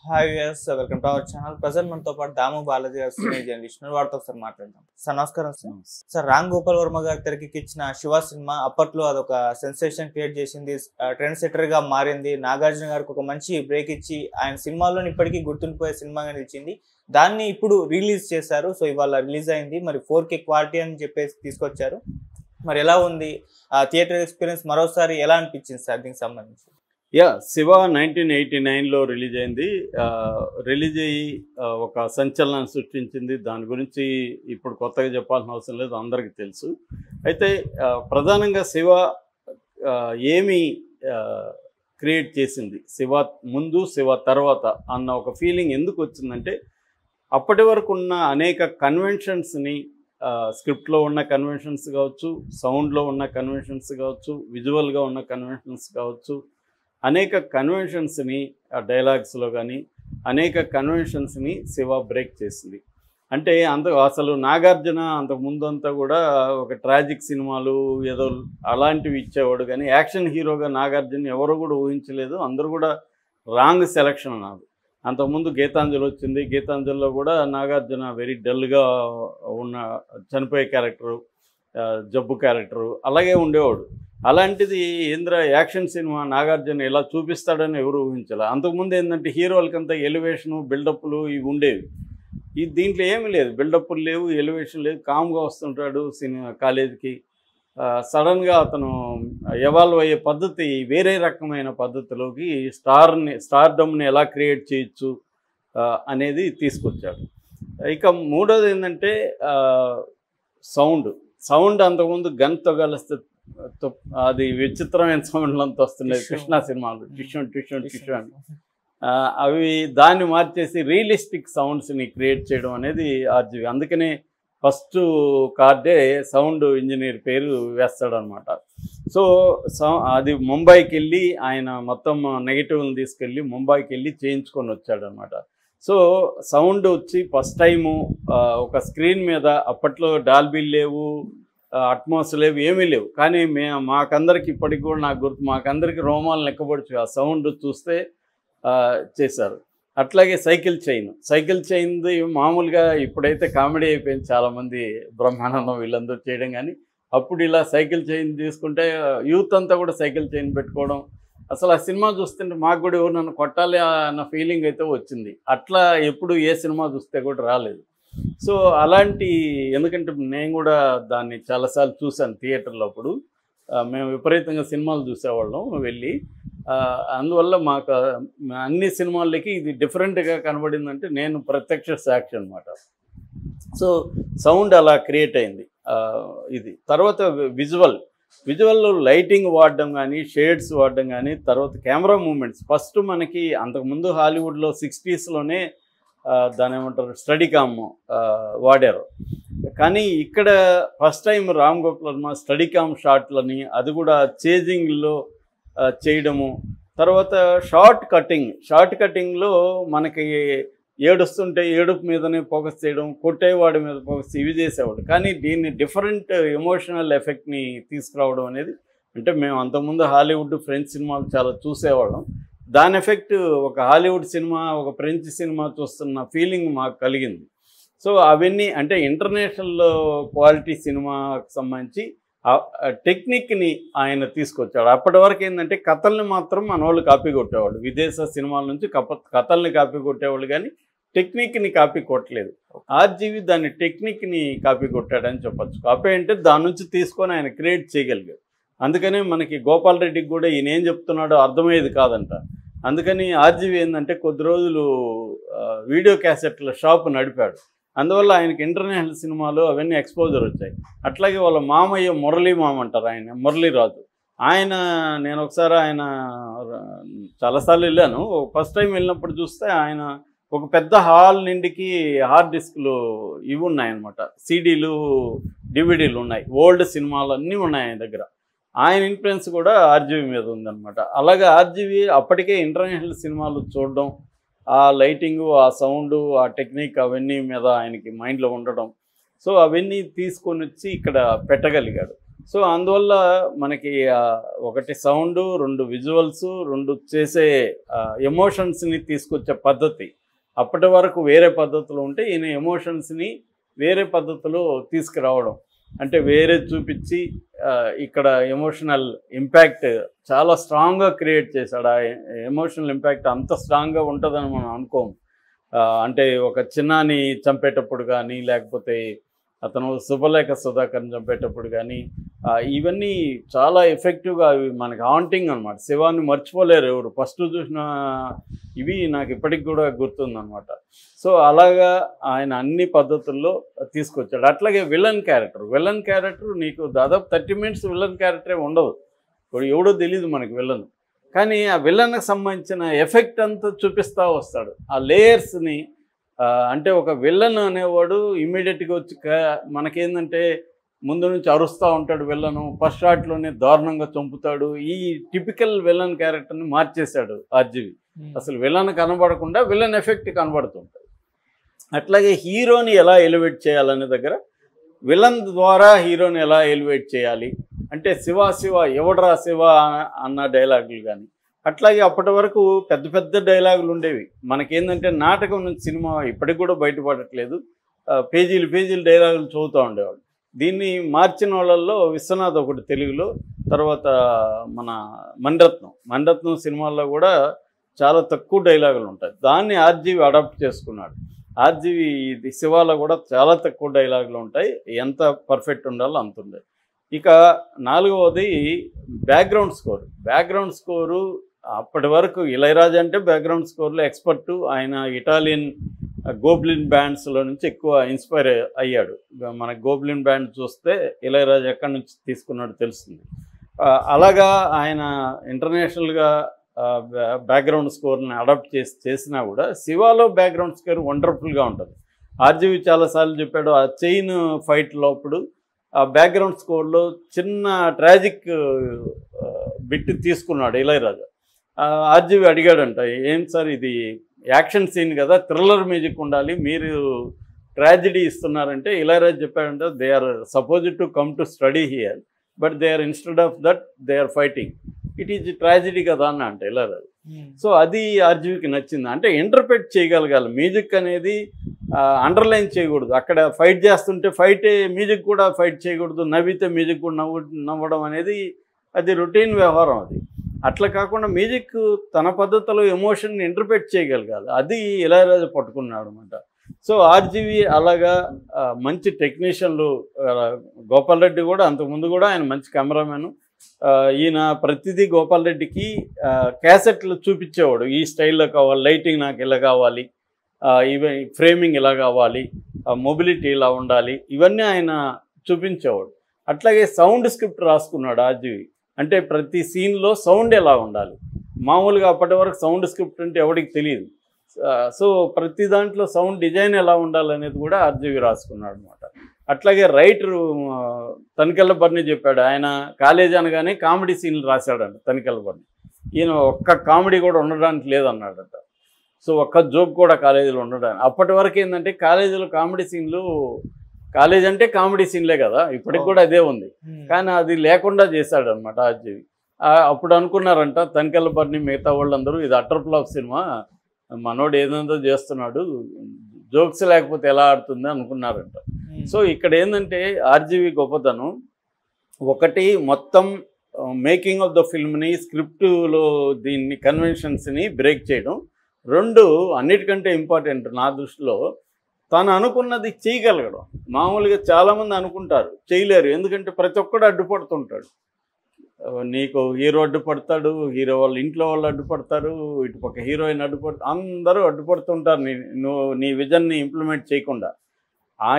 Hi viewers, welcome to our channel. Present మనతో పాటు దాము బాలాజీ గారు సీనియర్ జర్నలిస్ట్ వారితో ఒకసారి మాట్లాడదాం. సార్ నమస్కారం. సార్ రామ్ గోపాల్ వర్మ గారు తెరకెక్కించిన శివ సినిమా అప్పట్లో అదొక సెన్సేషన్ క్రియేట్ చేసింది, ట్రెండ్ సెటర్ గా మారింది. నాగార్జున గారికి ఒక మంచి బ్రేక్ ఇచ్చి ఆయన సినిమాల్లో ఇప్పటికీ గుర్తుండిపోయే సినిమాగా నిలిచింది. దాన్ని ఇప్పుడు రిలీజ్ చేశారు. సో ఇవాళ రిలీజ్ అయింది. మరి 4K క్వాలిటీ అని చెప్పేసి తీసుకొచ్చారు. మరి ఎలా ఉంది థియేటర్ ఎక్స్పీరియన్స్? మరోసారి ఎలా అనిపించింది సార్ దీనికి సంబంధించి? శివ 1989లో రిలీజ్ అయింది. రిలీజ్ అయ్యి ఒక సంచలనం సృష్టించింది. దాని గురించి ఇప్పుడు కొత్తగా చెప్పాల్సిన అవసరం లేదు, అందరికీ తెలుసు. అయితే ప్రధానంగా శివ ఏమి క్రియేట్ చేసింది, శివ ముందు శివ తర్వాత అన్న ఒక ఫీలింగ్ ఎందుకు వచ్చిందంటే, అప్పటి వరకు ఉన్న అనేక కన్వెన్షన్స్ని, స్క్రిప్ట్లో ఉన్న కన్వెన్షన్స్ కావచ్చు, సౌండ్లో ఉన్న కన్వెన్షన్స్ కావచ్చు, విజువల్గా ఉన్న కన్వెన్షన్స్ కావచ్చు, అనేక కన్వెన్షన్స్ని డైలాగ్స్లో కానీ అనేక కన్వెన్షన్స్ని శివ బ్రేక్ చేసింది. అంటే అసలు నాగార్జున అంతకుముందు అంతా కూడా ఒక ట్రాజిక్ సినిమాలు ఏదో అలాంటివి ఇచ్చేవాడు, కానీ యాక్షన్ హీరోగా నాగార్జున ఎవరు కూడా ఊహించలేదు. అందరూ కూడా రాంగ్ సెలక్షన్ అన్నారు. అంతకుముందు గీతాంజలి వచ్చింది. గీతాంజలిలో కూడా నాగార్జున వెరీ డల్గా ఉన్న చనిపోయే క్యారెక్టరు, జబ్బు క్యారెక్టరు అలాగే ఉండేవాడు. అలాంటిది ఏంద్ర యాక్షన్ సినిమా నాగార్జున ఇలా చూపిస్తాడని ఎవరు ఊహించాలి. అంతకుముందు ఏంటంటే హీరోలకంతా ఎలివేషను, బిల్డప్లు ఇవి ఉండేవి. దీంట్లో ఏమీ లేదు, బిల్డప్లు లేవు, ఎలివేషన్ లేదు, కామ్గా వస్తుంటాడు సినిమా కాలేజీకి. సడన్గా అతను ఎవాల్వ్ అయ్యే పద్ధతి వేరే రకమైన పద్ధతిలోకి స్టార్డమ్ని ఎలా క్రియేట్ చేయొచ్చు అనేది తీసుకొచ్చాడు. ఇక మూడోది ఏంటంటే సౌండ్ అంతకుముందు గన్తో కలిస్తే అది విచిత్రమైన సౌండ్లంతా వస్తుండేది కృష్ణ సినిమాలు, టిష్యూ అని. అవి దాన్ని మార్చేసి రియలిస్టిక్ సౌండ్స్ని క్రియేట్ చేయడం అనేది ఆర్జీవి. అందుకనే ఫస్ట్ కార్డే సౌండ్ ఇంజనీర్ పేరు వేస్తాడనమాట. సో అది ముంబైకి వెళ్ళి ఆయన మొత్తం నెగిటివ్ని తీసుకెళ్ళి ముంబైకి వెళ్ళి చేయించుకొని వచ్చాడనమాట. సో సౌండ్ వచ్చి ఫస్ట్ టైము ఒక స్క్రీన్ మీద, అప్పట్లో డాల్బీలు లేవు, అట్మాస్ లేవు, ఏమీ లేవు, కానీ మాకందరికి ఇప్పటికి కూడా నాకు గుర్తు, మాకందరికి రోమాలు లెక్కపడుచు ఆ సౌండ్ చూస్తే చేశారు. అట్లాగే సైకిల్ చైన్ది మామూలుగా ఇప్పుడైతే కామెడీ అయిపోయింది, చాలామంది బ్రహ్మానందం వీళ్ళందరూ చేయడం, కానీ అప్పుడు ఇలా సైకిల్ చైన్ తీసుకుంటే యూత్ అంతా కూడా సైకిల్ చైన్ పెట్టుకోవడం. అసలు ఆ సినిమా చూస్తుంటే మాకు కూడా ఎవరు నన్ను కొట్టాలి అన్న ఫీలింగ్ అయితే వచ్చింది. అట్లా ఎప్పుడు ఏ సినిమా చూస్తే కూడా రాలేదు. సో అలాంటి, ఎందుకంటే నేను కూడా దాన్ని చాలాసార్లు చూశాను థియేటర్లో. అప్పుడు మేము విపరీతంగా సినిమాలు చూసేవాళ్ళం వెళ్ళి. అందువల్ల మాకు అన్ని సినిమాలకి ఇది డిఫరెంట్గా కనబడిందంటే నేను ప్రత్యక్ష సాక్షి అనమాట. సో సౌండ్ అలా క్రియేట్ అయింది. ఇది తర్వాత విజువల్లో లైటింగ్ వాడడం కానీ, షేడ్స్ వాడడం కానీ, తర్వాత కెమెరా మూమెంట్స్. ఫస్ట్ మనకి అంతకుముందు హాలీవుడ్లో 60sలోనే దాని ఏమంటారు స్టడీకామ్ వాడారు, కానీ ఇక్కడ ఫస్ట్ టైం రామ్ గోపాల్ వర్మ స్టడీకామ్ షాట్లని, అది కూడా చేజింగ్లో చేయడము. తర్వాత షార్ట్ కటింగ్లో మనకి ఏడుస్తుంటే ఏడుపు మీదనే ఫోకస్ చేయడం, కొట్టేవాడి మీద ఫోకస్, ఇవి చేసేవాడు. కానీ దీన్ని డిఫరెంట్ ఎమోషనల్ ఎఫెక్ట్ని తీసుకురావడం అనేది, అంటే మేము అంతకుముందు హాలీవుడ్, ఫ్రెంచ్ సినిమాలు చాలా చూసేవాళ్ళం. దాని ఎఫెక్ట్ ఒక హాలీవుడ్ సినిమా, ఒక ఫ్రెంచ్ సినిమా చూస్తున్న ఫీలింగ్ మాకు కలిగింది. సో అవన్నీ అంటే ఇంటర్నేషనల్ క్వాలిటీ సినిమాకి సంబంధించి టెక్నిక్ని ఆయన తీసుకొచ్చాడు. అప్పటి వరకు ఏంటంటే కథల్ని మాత్రం మన వాళ్ళు కాపీ కొట్టేవాళ్ళు, విదేశ సినిమాల నుంచి కథల్ని కాపీ కొట్టేవాళ్ళు, కానీ టెక్నిక్ని కాపీ కొట్టలేదు. ఆర్జీవి దాన్ని టెక్నిక్ని కాపీ కొట్టాడని చెప్పచ్చు. కాపీ అంటే దాని నుంచి తీసుకొని ఆయన క్రియేట్ చేయగలిగాడు. అందుకనే మనకి గోపాల్ రెడ్డికి కూడా ఈయన ఏం చెప్తున్నాడో అర్థమయ్యేది కాదంట. అందుకని ఆర్జీవి ఏంటంటే కొద్ది రోజులు వీడియో క్యాసెట్ల షాప్ నడిపాడు. అందువల్ల ఆయనకి ఇంటర్నేషనల్ సినిమాలు అవన్నీ ఎక్స్పోజర్ వచ్చాయి. అట్లాగే వాళ్ళ మామయ్య మురళీ మామ అంటారు, ఆయన మురళీరాజు. నేను ఒకసారి ఆయన చాలాసార్లు వెళ్ళాను. ఫస్ట్ టైం వెళ్ళినప్పుడు చూస్తే ఆయన ఒక పెద్ద హాల్ నిండికి హార్డ్ డిస్క్లు ఇవి ఉన్నాయన్నమాట, సీడీలు, డివిడీలు ఉన్నాయి, ఓల్డ్ సినిమాలు అన్నీ ఉన్నాయి ఆయన దగ్గర. ఆయన ఇన్ఫ్లుయెన్స్ కూడా ఆర్జీవి మీద ఉందన్నమాట. అలాగే ఆర్జీవి అప్పటికే ఇంటర్నేషనల్ సినిమాలు చూడడం, ఆ లైటింగు, ఆ సౌండు, ఆ టెక్నిక్ అవన్నీ మీద ఆయనకి మైండ్లో ఉండడం. సో అవన్నీ తీసుకొని వచ్చి ఇక్కడ పెట్టగలిగాడు. సో అందువల్ల మనకి ఒకటి సౌండ్, 2 విజువల్స్, 2 చేసే ఎమోషన్స్ని తీసుకొచ్చే పద్ధతి. అప్పటి వరకు వేరే పద్ధతులు ఉంటే ఈయన ఎమోషన్స్ని వేరే పద్ధతిలో తీసుకురావడం, అంటే వేరే చూపించి ఇక్కడ ఎమోషనల్ ఇంపాక్ట్ చాలా స్ట్రాంగ్గా క్రియేట్ చేశాడు. ఆ ఎమోషనల్ ఇంపాక్ట్ అంత స్ట్రాంగ్గా ఉంటుందని మనం అనుకోము. అంటే ఒక చిన్నాని చంపేటప్పుడు కానీ, లేకపోతే అతను శుభలేఖ సుధాకర్ని చంపేటప్పుడు కానీ, ఇవన్నీ చాలా ఎఫెక్టివ్గా అవి మనకి హాంటింగ్ అనమాట. శివాన్ని మర్చిపోలేరు ఎవరు. ఫస్ట్ చూసిన ఇవి నాకు ఇప్పటికి కూడా గుర్తుందనమాట. సో అలాగా ఆయన అన్ని పద్ధతుల్లో తీసుకొచ్చాడు. అట్లాగే విలన్ క్యారెక్టర్ నీకు దాదాపు 30 minutes విలన్ క్యారెక్టరే ఉండదు. ఇప్పుడు ఎవడో తెలియదు మనకి విలన్, కానీ ఆ విలన్కి సంబంధించిన ఎఫెక్ట్ అంతా చూపిస్తూ వస్తాడు. ఆ లేయర్స్ని, అంటే ఒక విలన్ అనేవాడు ఇమ్మీడియట్గా వచ్చి మనకేందంటే ముందు నుంచి అరుస్తూ ఉంటాడు విలను, ఫస్ట్ షాట్లోనే దారుణంగా చంపుతాడు. ఈ టిపికల్ విలన్ క్యారెక్టర్ని మార్చేశాడు ఆర్జీవి. అసలు విలన్ కనబడకుండా విలన్ ఎఫెక్ట్ కనబడుతుంటుంది. అట్లాగే హీరోని ఎలా ఎలివేట్ చేయాలనే దగ్గర విలన్ ద్వారా హీరోని ఎలా ఎలివేట్ చేయాలి అంటే శివ ఎవడరా శివ అన్న డైలాగులు కానీ, అట్లాగే అప్పటి వరకు పెద్ద పెద్ద డైలాగులు ఉండేవి. మనకేంటంటే నాటకం నుంచి సినిమా ఇప్పటికి కూడా బయటపడట్లేదు. పేజీలు డైలాగులు చదువుతూ ఉండేవాడు. దీన్ని మార్చిన వాళ్ళల్లో విశ్వనాథ్ ఒకటి తెలుగులో, తర్వాత మన మణిరత్నం సినిమాల్లో కూడా చాలా తక్కువ డైలాగులు ఉంటాయి. దాన్ని ఆర్జీవి అడాప్ట్ చేసుకున్నాడు. ఆర్జీవి ఇది శివాలో కూడా చాలా తక్కువ డైలాగులు ఉంటాయి. ఎంత పర్ఫెక్ట్ ఉండాలో అంత ఉంది. ఇక 4వది బ్యాక్గ్రౌండ్ స్కోరు. అప్పటి వరకు ఇళయరాజా అంటే బ్యాక్గ్రౌండ్ స్కోర్లో ఎక్స్పర్టు. ఆయన ఇటాలియన్ గోబ్లిన్ బ్యాండ్స్లో నుంచి ఎక్కువ ఇన్స్పైర్ అయ్యాడు. మన గోబ్లిన్ బ్యాండ్ చూస్తే ఇళయరాజా ఎక్కడి నుంచి తీసుకున్నాడో తెలుస్తుంది. అలాగా ఆయన ఇంటర్నేషనల్గా బ్యాక్గ్రౌండ్ స్కోర్ని అడాప్ట్ చేసినా కూడా శివాలో బ్యాక్గ్రౌండ్ స్కోర్ వండర్ఫుల్గా ఉంటుంది. ఆర్జీవి చాలాసార్లు చెప్పాడు, ఆ చైన్ ఫైట్లో అప్పుడు ఆ బ్యాక్గ్రౌండ్ స్కోర్లో చిన్న ట్రాజిక్ బిట్ తీసుకున్నాడు ఇళయరాజా. ఆర్జీవి అడిగాడంట, ఏం సార్ ఇది యాక్షన్ సీన్ కదా, థ్రిల్లర్ మ్యూజిక్ ఉండాలి, మీరు ట్రాజిడీ ఇస్తున్నారంటే ఇళయరాజా చెప్పాడంటే, they are supposed to come to study here but they are instead of that they are fighting, it is tragedy కదా అన్న అంటే ఇళయరాజా. సో అది ఆర్జీవికి నచ్చింది. అంటే ఇంటర్ప్రెట్ చేయగలగాలి. మ్యూజిక్ అనేది అండర్లైన్ చేయకూడదు. అక్కడ ఫైట్ చేస్తుంటే మ్యూజిక్ కూడా ఫైట్ చేయకూడదు, నవ్వితే మ్యూజిక్ కూడా నవ్వడం అనేది అది రొటీన్ వ్యవహారం. అది అట్లా కాకుండా మ్యూజిక్ తన పద్ధతిలో ఎమోషన్ని ఇంటర్ప్రెట్ చేయగలగాలి. అది ఇళయరాజా పట్టుకున్నాడు అనమాట. సో ఆర్జీవి అలాగా మంచి టెక్నీషియన్లు. గోపాల్ రెడ్డి కూడా అంతకుముందు కూడా ఆయన మంచి కెమెరామెన్. ఈయన ప్రతిదీ గోపాల్ రెడ్డికి క్యాసెట్లు చూపించేవాడు. ఈ స్టైల్లో కావాలి, లైటింగ్ నాకు ఇలా కావాలి, ఇవి ఫ్రేమింగ్ ఇలా కావాలి, మొబిలిటీ ఇలా ఉండాలి, ఇవన్నీ ఆయన చూపించేవాడు. అట్లాగే సౌండ్ స్క్రిప్ట్ రాసుకున్నాడు ఆర్జీవి. అంటే ప్రతి సీన్లో సౌండ్ ఎలా ఉండాలి. మామూలుగా అప్పటి వరకు సౌండ్ స్క్రిప్ట్ అంటే ఎవరికి తెలియదు. సో ప్రతి దాంట్లో సౌండ్ డిజైన్ ఎలా ఉండాలనేది కూడా ఆర్జీవి రాసుకున్నాడు అనమాట. అట్లాగే రైటరు తనికెళ్ళ బర్ని చెప్పాడు. ఆయన కాలేజీ అనగానే కామెడీ సీన్లు రాశాడంట తనికెళ్ళ బర్ని. ఈయన ఒక్క కామెడీ కూడా ఉండడానికి లేదన్నాడట. సో ఒక్క జోక్ కూడా కాలేజీలో ఉండడానికి. అప్పటి వరకు ఏంటంటే కాలేజీలో కామెడీ సీన్లు, కాలేజ్ అంటే కామెడీ సీన్లే కదా, ఇప్పటికి కూడా అదే ఉంది, కానీ అది లేకుండా చేశాడు అనమాట ఆర్జీవి. అప్పుడు అనుకున్నారంట తనికెళ్ళ బర్ని మిగతా వాళ్ళందరూ, ఇది అటర్ ఫ్లాప్ సినిమా, మనోడు ఏదేందో చేస్తున్నాడు, జోక్స్ లేకపోతే ఎలా ఆడుతుంది అనుకున్నారంట. సో ఇక్కడ ఏంటంటే ఆర్జీవి గొప్పతనం ఒకటి, మొత్తం మేకింగ్ ఆఫ్ ద ఫిల్మ్ని, స్క్రిప్టులో దీన్ని కన్వెన్షన్స్ని బ్రేక్ చేయడం. 2 అన్నిటికంటే ఇంపార్టెంట్ నా దృష్టిలో తను అనుకున్నది చేయగలగడం. మామూలుగా చాలామంది అనుకుంటారు చేయలేరు, ఎందుకంటే ప్రతి ఒక్కడు అడ్డుపడుతుంటాడు. నీకు హీరో అడ్డుపడతాడు, హీరో వాళ్ళ ఇంట్లో వాళ్ళు అడ్డుపడతారు, ఇటుపక్క హీరోయిన్ అందరూ అడ్డుపడుతుంటారు నువ్వు నీ విజన్ని ఇంప్లిమెంట్ చేయకుండా.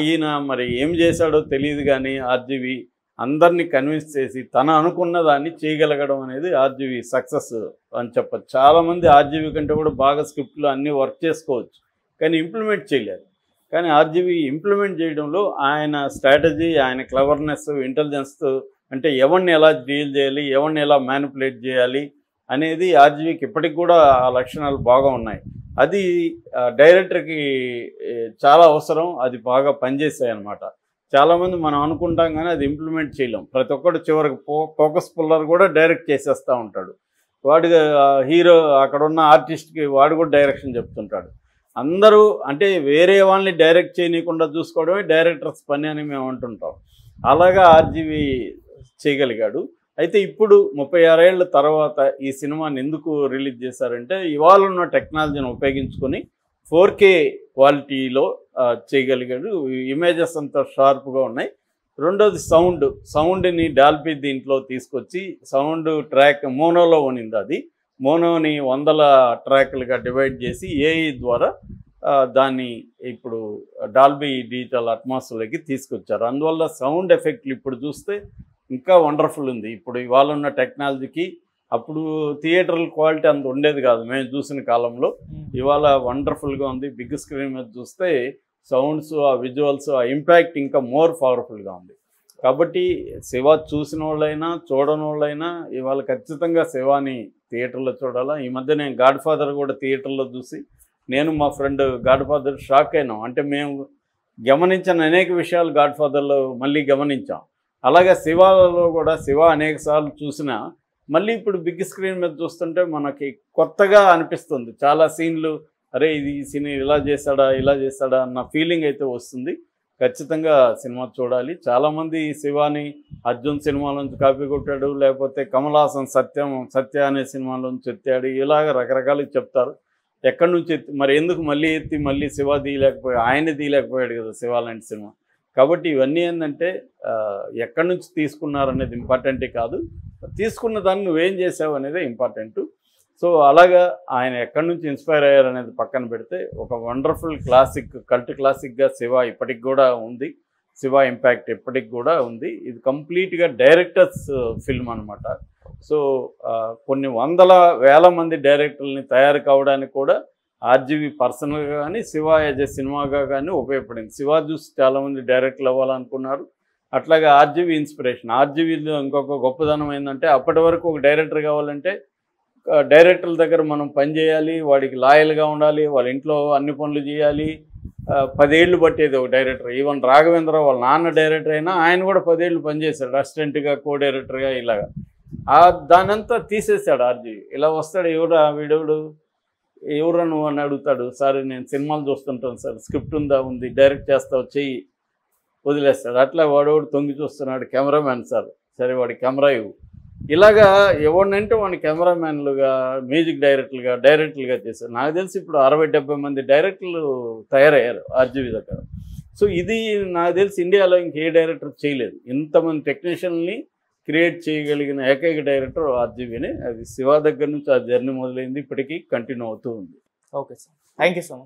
ఈయన మరి ఏం చేశాడో తెలియదు, కానీ ఆర్జీవి అందరినీ కన్విన్స్ చేసి తన అనుకున్న దాన్ని చేయగలగడం అనేది ఆర్జీవి సక్సెస్ అని చెప్పచ్చు. చాలామంది ఆర్జీవి కంటే కూడా బాగా స్క్రిప్ట్లో అన్నీ వర్క్ చేసుకోవచ్చు, కానీ ఇంప్లిమెంట్ చేయలేరు. కానీ ఆర్జీవి ఇంప్లిమెంట్ చేయడంలో ఆయన స్ట్రాటజీ, ఆయన క్లవర్నెస్, ఇంటెలిజెన్స్, అంటే ఎవరిని ఎలా డీల్ చేయాలి, ఎవరిని ఎలా మ్యానిపులేట్ చేయాలి అనేది ఆర్జీవికి ఇప్పటికి కూడా ఆ లక్షణాలు బాగా ఉన్నాయి. అది డైరెక్టర్కి చాలా అవసరం, అది బాగా పనిచేస్తాయి అన్నమాట. చాలామంది మనం అనుకుంటాం కానీ అది ఇంప్లిమెంట్ చేయలేం. ప్రతి ఒక్కడు చివరికి ఫోకస్ పుల్లర్ కూడా డైరెక్ట్ చేసేస్తూ ఉంటాడు. వాడు హీరో అక్కడ ఉన్న ఆర్టిస్ట్కి వాడు కూడా డైరెక్షన్ చెప్తుంటాడు. అందరూ అంటే వేరే వాళ్ళని డైరెక్ట్ చేయనీయకుండా చూసుకోవడమే డైరెక్టర్స్ పని అని మేము అంటుంటాం. అలాగా ఆర్జీవి చేయగలిగాడు. అయితే ఇప్పుడు 36 ఏళ్ల తర్వాత ఈ సినిమాని ఎందుకు రిలీజ్ చేశారంటే ఇవాళ ఉన్న టెక్నాలజీని ఉపయోగించుకొని 4K క్వాలిటీలో చేయగలిగాడు. ఇమేజెస్ అంతా షార్ప్గా ఉన్నాయి. రెండోది సౌండ్ని డాల్బీ దీంట్లో తీసుకొచ్చి సౌండ్ ట్రాక్ మోనోలో ఉన్నింది. అది మోనోని 100 ట్రాక్లుగా డివైడ్ చేసి ఏఐ ద్వారా దాన్ని ఇప్పుడు డాల్బీ డిజిటల్ అట్మాస్లోకి తీసుకొచ్చారు. అందువల్ల సౌండ్ ఎఫెక్ట్లు ఇప్పుడు చూస్తే ఇంకా వండర్ఫుల్ ఉంది. ఇప్పుడు ఇవాళ ఉన్న టెక్నాలజీకి అప్పుడు థియేటర్ల క్వాలిటీ అంత ఉండేది కాదు మేము చూసిన కాలంలో. ఇవాళ వండర్ఫుల్గా ఉంది. బిగ్ స్క్రీన్ మీద చూస్తే సౌండ్స్, ఆ విజువల్స్, ఆ ఇంపాక్ట్ ఇంకా మోర్ పవర్ఫుల్గా ఉంది. కాబట్టి శివ చూసిన వాళ్ళైనా చూడని వాళ్ళైనా ఇవాళ ఖచ్చితంగా శివాని థియేటర్లో చూడాలా. ఈ మధ్య నేను గాడ్ ఫాదర్ కూడా థియేటర్లో చూసి నేను మా ఫ్రెండ్ గాడ్ ఫాదర్ షాక్ అయినాం. అంటే మేము గమనించిన అనేక విషయాలు గాడ్ ఫాదర్లో మళ్ళీ గమనించాం. అలాగే శివాలో కూడా శివ అనేక సార్లు చూసినా మళ్ళీ ఇప్పుడు బిగ్ స్క్రీన్ మీద చూస్తుంటే మనకి కొత్తగా అనిపిస్తుంది. చాలా సీన్లు అరే ఇది ఈ సీన్ ఇలా చేశాడా అన్న ఫీలింగ్ అయితే వస్తుంది. ఖచ్చితంగా సినిమా చూడాలి. చాలామంది శివాని అర్జున్ సినిమాలోంచి కాపీ కొట్టాడు, లేకపోతే కమల్ హాసన్ సత్య అనే సినిమాలోంచి ఎత్తాడు, ఇలాగ రకరకాలుగా చెప్తారు. ఎక్కడి నుంచి మరి ఎందుకు మళ్ళీ శివ ఆయనే తీయలేకపోయాడు కదా శివ లాంటి సినిమా. కాబట్టి ఇవన్నీ ఏంటంటే ఎక్కడి నుంచి తీసుకున్నారనేది ఇంపార్టెంటే కాదు, తీసుకున్న దాన్ని నువ్వేం చేసావు అనేది ఇంపార్టెంట్. సో అలాగా ఆయన ఎక్కడి నుంచి ఇన్స్పైర్ అయ్యారు అనేది పక్కన పెడితే ఒక వండర్ఫుల్ క్లాసిక్, కల్ట్ క్లాసిక్గా శివ ఇప్పటికి కూడా ఉంది. శివ ఇంపాక్ట్ ఇప్పటికి కూడా ఉంది. ఇది కంప్లీట్గా డైరెక్టర్స్ ఫిల్మ్ అనమాట. సో కొన్ని వేల మంది డైరెక్టర్లని తయారు కావడానికి కూడా ఆర్జీవి పర్సనల్గా కానీ శివ యాజ్ ఏ సినిమాగా కానీ ఉపయోగపడింది. శివ చూసి చాలామంది డైరెక్టర్లు అవ్వాలనుకున్నారు. అట్లాగే ఆర్జీవి ఇన్స్పిరేషన్. ఆర్జీవిలో ఇంకొక గొప్పదనం ఏంటంటే అప్పటి వరకు ఒక డైరెక్టర్ కావాలంటే డైరెక్టర్ల దగ్గర మనం పని చేయాలి, వాడికి లాయల్గా ఉండాలి, వాళ్ళ ఇంట్లో అన్ని పనులు చేయాలి. 10 ఏళ్ళు పట్టేది ఒక డైరెక్టర్. ఈవెన్ రాఘవేంద్ర వాళ్ళ నాన్న డైరెక్టర్ అయినా ఆయన కూడా 10 ఏళ్ళు పనిచేశాడు అసిస్టెంట్గా, కో డైరెక్టర్గా. ఇలాగా దానంతా తీసేశాడు ఆర్జీవి. ఇలా వస్తాడు, ఎవరు నువ్వు అని అడుగుతాడు. సార్ నేను సినిమాలు చూస్తుంటాను సార్, స్క్రిప్ట్ ఉంది, డైరెక్ట్ చేస్తావు, చెయ్యి, వదిలేస్తాడు. అట్లా వాడోడు తొంగి చూస్తున్నాడు, కెమెరామ్యాన్ సార్, సరే వాడి కెమెరా ఇవ్వు. ఇలాగా ఎవరినంటే వాడిని కెమెరామ్యాన్లుగా, మ్యూజిక్ డైరెక్టర్లుగా చేశారు. నాకు తెలిసి ఇప్పుడు 60-70 మంది డైరెక్టర్లు తయారయ్యారు ఆర్జీవి దగ్గర. సో ఇది నాకు తెలిసి ఇండియాలో ఇంకే డైరెక్టర్ చేయలేదు. ఇంతమంది టెక్నీషియన్ని క్రియేట్ చేయగలిగిన ఏకైక డైరెక్టర్ ఆర్జీవినే. అది శివ దగ్గర నుంచి ఆ జర్నీ మొదలైంది, ఇప్పటికీ కంటిన్యూ అవుతూ ఉంది. Okay sir, thank you so much.